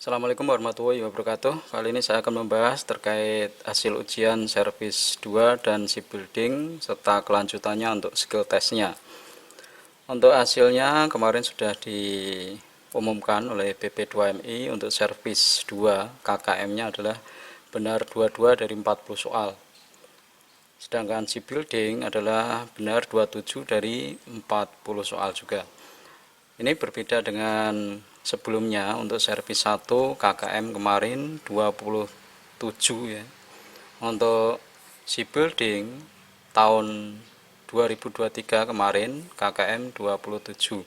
Assalamualaikum warahmatullahi wabarakatuh. Kali ini saya akan membahas terkait hasil ujian servis 2 dan shipbuilding serta kelanjutannya untuk skill testnya. Untuk hasilnya kemarin sudah diumumkan oleh BP2MI. Untuk servis 2 KKM-nya adalah benar 22 dari 40 soal. Sedangkan shipbuilding adalah benar 27 dari 40 soal juga. Ini berbeda dengan sebelumnya. Untuk servis 1 KKM kemarin 27 ya. Untuk shipbuilding tahun 2023 kemarin KKM 27.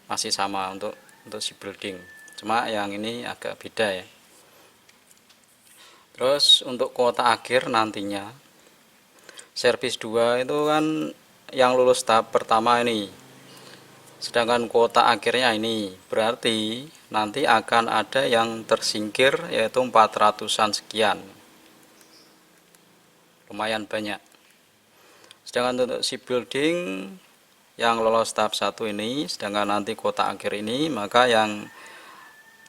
Masih sama untuk shipbuilding. Cuma yang ini agak beda ya. Terus untuk kuota akhir nantinya servis 2 itu kan yang lulus tahap pertama ini. Sedangkan kuota akhirnya ini berarti nanti akan ada yang tersingkir, yaitu 400-an sekian. Lumayan banyak. Sedangkan untuk shipbuilding yang lolos tahap 1 ini, sedangkan nanti kuota akhir ini, maka yang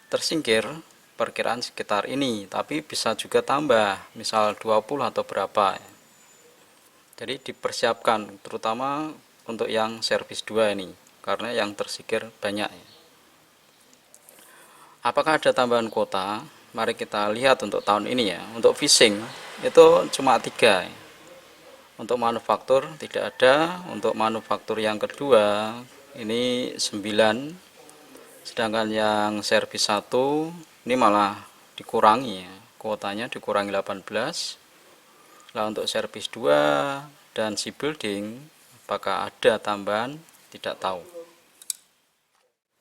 tersingkir perkiraan sekitar ini, tapi bisa juga tambah, misal 20 atau berapa. Jadi dipersiapkan terutama untuk yang servis 2 ini, karena yang tersingkir banyak. Apakah ada tambahan kuota? Mari kita lihat untuk tahun ini ya. Untuk fishing itu cuma 3. Untuk manufaktur tidak ada. Untuk manufaktur yang kedua ini 9. Sedangkan yang servis 1 ini malah dikurangi ya. Kuotanya dikurangi 18. Nah, untuk servis 2 dan shipbuilding apakah ada tambahan? Tidak tahu.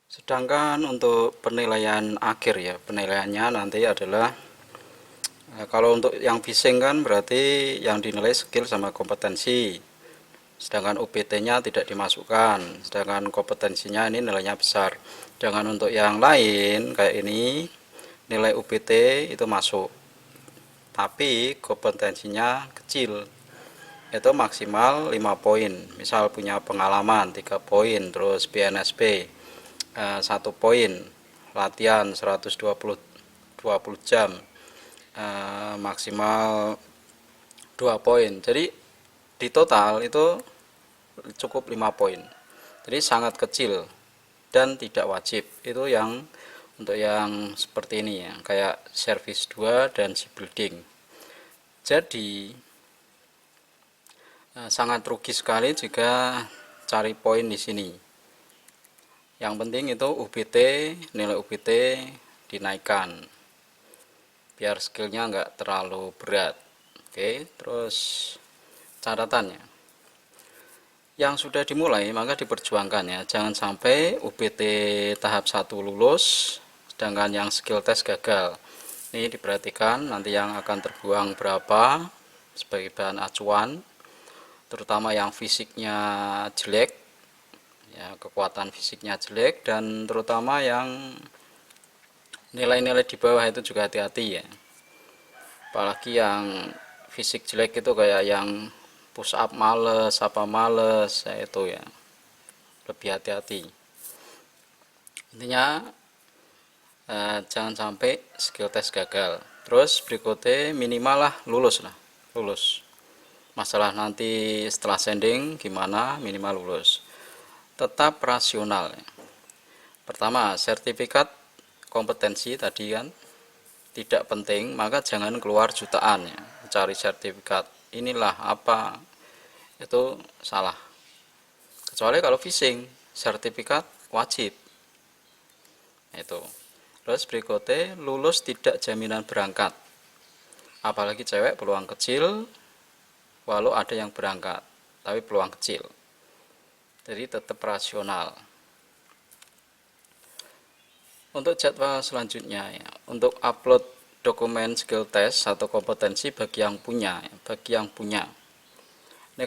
Sedangkan untuk penilaian akhir ya, penilaiannya nanti adalah kalau untuk yang fishing kan berarti yang dinilai skill sama kompetensi. Sedangkan UPT-nya tidak dimasukkan, sedangkan kompetensinya ini nilainya besar. Sedangkan untuk yang lain kayak ini nilai UPT itu masuk. Tapi kompetensinya kecil. Itu maksimal 5 poin. Misal punya pengalaman 3 poin, terus BNSP 1 poin, latihan 120 jam, maksimal 2 poin. Jadi di total itu cukup 5 poin. Jadi sangat kecil dan tidak wajib. Itu yang untuk yang seperti ini ya, kayak servis 2 dan shipbuilding. Jadi sangat rugi sekali jika cari poin di sini. Yang penting itu UBT, nilai UBT dinaikkan biar skillnya nggak terlalu berat. Oke, terus catatannya yang sudah dimulai maka diperjuangkan ya, jangan sampai UBT tahap 1 lulus sedangkan yang skill test gagal. Ini diperhatikan nanti yang akan terbuang berapa sebagai bahan acuan, terutama yang fisiknya jelek ya, kekuatan fisiknya jelek, dan terutama yang nilai-nilai di bawah itu juga hati-hati ya. Apalagi yang fisik jelek itu kayak yang push up males, apa males ya, itu ya lebih hati-hati. Intinya jangan sampai skill test gagal. Terus berikutnya minimal lah lulus. Masalah nanti setelah sending gimana, minimal lulus. Tetap rasional ya. Pertama, sertifikat kompetensi tadi kan tidak penting, maka jangan keluar jutaan ya, cari sertifikat inilah apa, itu salah. Kecuali kalau fishing sertifikat wajib itu. Terus berikutnya lulus tidak jaminan berangkat, apalagi cewek peluang kecil, walau ada yang berangkat tapi peluang kecil. Jadi tetap rasional. Untuk jadwal selanjutnya ya, untuk upload dokumen skill test atau kompetensi bagi yang punya ini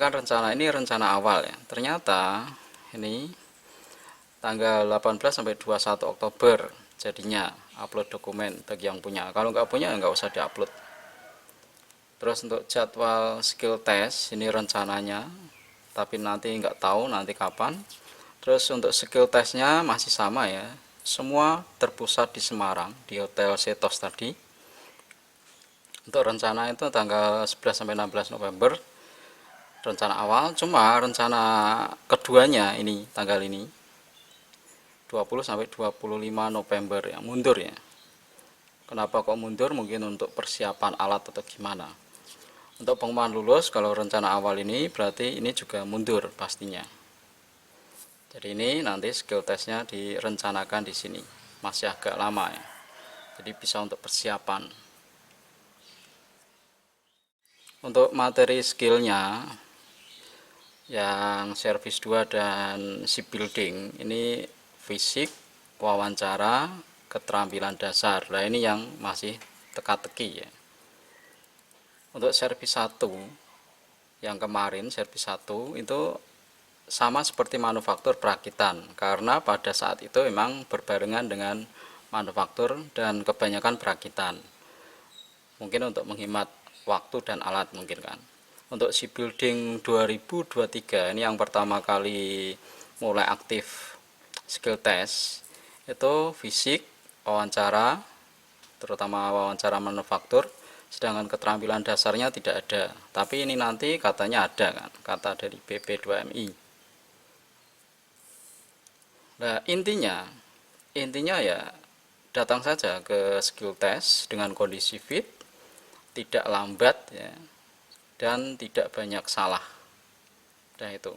kan rencana awal ya. Ternyata ini tanggal 18 sampai 21 Oktober jadinya upload dokumen bagi yang punya. Kalau nggak punya nggak usah diupload. Terus untuk jadwal skill test ini rencananya, tapi nanti nggak tahu nanti kapan. Terus untuk skill testnya masih sama ya, semua terpusat di Semarang di Hotel Setos tadi. Untuk rencana itu tanggal 11 sampai 16 November rencana awal, cuma rencana keduanya ini tanggal ini 20 sampai 25 November yang mundur ya. Kenapa kok mundur? Mungkin untuk persiapan alat atau gimana. Untuk pengumuman lulus kalau rencana awal ini berarti ini juga mundur pastinya. Jadi ini nanti skill testnya direncanakan di sini. Masih agak lama ya. Jadi bisa untuk persiapan. Untuk materi skillnya yang service 2 dan shipbuilding ini fisik, wawancara, keterampilan dasar. Nah ini yang masih teka-teki ya. Untuk service 1 yang kemarin service 1 itu sama seperti manufaktur perakitan, karena pada saat itu memang berbarengan dengan manufaktur dan kebanyakan perakitan. Mungkin untuk menghemat waktu dan alat mungkin kan. Untuk shipbuilding 2023 ini yang pertama kali mulai aktif skill test itu fisik, wawancara, terutama wawancara manufaktur, sedangkan keterampilan dasarnya tidak ada. Tapi ini nanti katanya ada kan, kata dari BP2MI. Nah intinya ya datang saja ke skill test dengan kondisi fit, tidak lambat ya, dan tidak banyak salah. Dan itu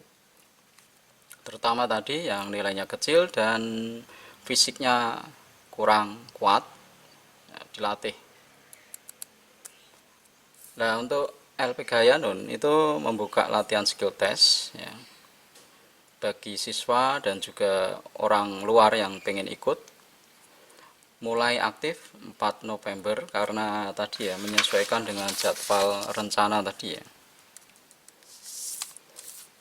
terutama tadi yang nilainya kecil dan fisiknya kurang kuat ya, dilatih. Nah untuk LPK Yanun itu membuka latihan skill test ya, bagi siswa dan juga orang luar yang pengen ikut. Mulai aktif 4 November karena tadi ya menyesuaikan dengan jadwal rencana tadi ya.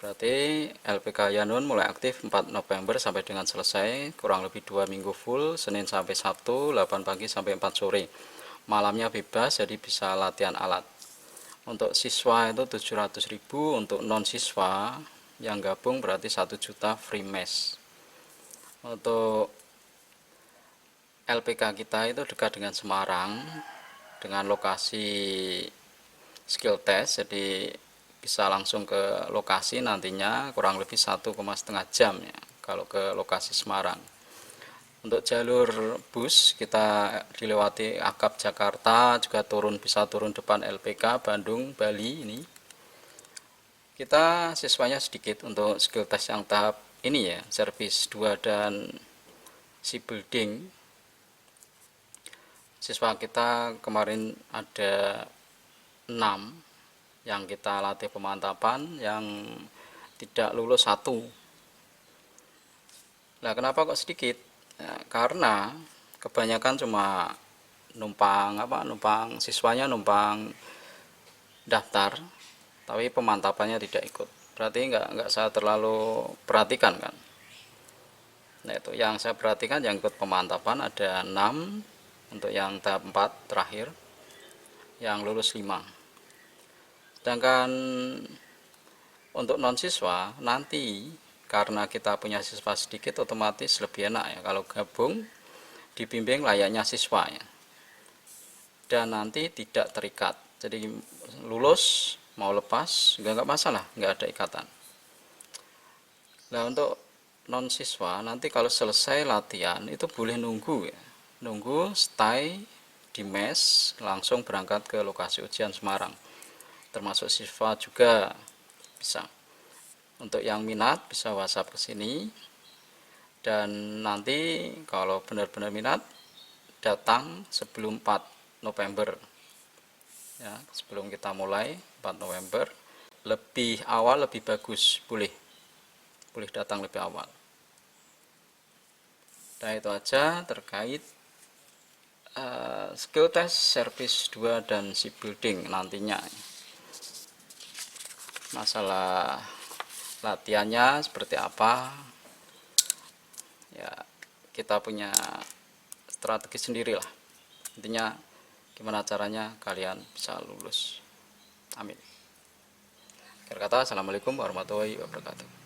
Berarti LPK Yanun mulai aktif 4 November sampai dengan selesai, kurang lebih 2 minggu full, Senin sampai Sabtu 8 pagi sampai 4 sore. Malamnya bebas jadi bisa latihan alat. Untuk siswa itu 700.000, untuk non siswa yang gabung berarti 1 juta free mes. Untuk LPK kita itu dekat dengan Semarang, dengan lokasi skill test, jadi bisa langsung ke lokasi nantinya kurang lebih 1,5 jam ya kalau ke lokasi Semarang. Untuk jalur bus kita dilewati Akap Jakarta, juga bisa turun depan LPK Bandung Bali ini. Kita siswanya sedikit untuk skill test yang tahap ini ya, service 2 dan shipbuilding. Siswa kita kemarin ada 6 yang kita latih pemantapan, yang tidak lulus 1. Nah kenapa kok sedikit? Ya, karena kebanyakan cuma numpang siswanya numpang daftar, tapi pemantapannya tidak ikut. Berarti nggak saya terlalu perhatikan kan. Nah itu yang saya perhatikan yang ikut pemantapan ada 6, untuk yang tahap 4 terakhir yang lulus 5. Sedangkan untuk non siswa nanti karena kita punya siswa sedikit otomatis lebih enak ya kalau gabung dibimbing layaknya siswa ya, dan nanti tidak terikat, jadi lulus mau lepas nggak masalah, nggak ada ikatan. Nah untuk non siswa nanti kalau selesai latihan itu boleh nunggu ya, nunggu stay di mes langsung berangkat ke lokasi ujian Semarang, termasuk siswa juga bisa. Untuk yang minat bisa WhatsApp ke sini, dan nanti kalau benar-benar minat datang sebelum 4 November ya, sebelum kita mulai 4 November lebih awal lebih bagus, boleh datang lebih awal. Nah itu aja terkait skill test service 2 dan shipbuilding nantinya. Masalah latihannya seperti apa ya, kita punya strategi sendiri lah. Intinya gimana caranya kalian bisa lulus. Amin. Akhir kata, assalamualaikum warahmatullahi wabarakatuh.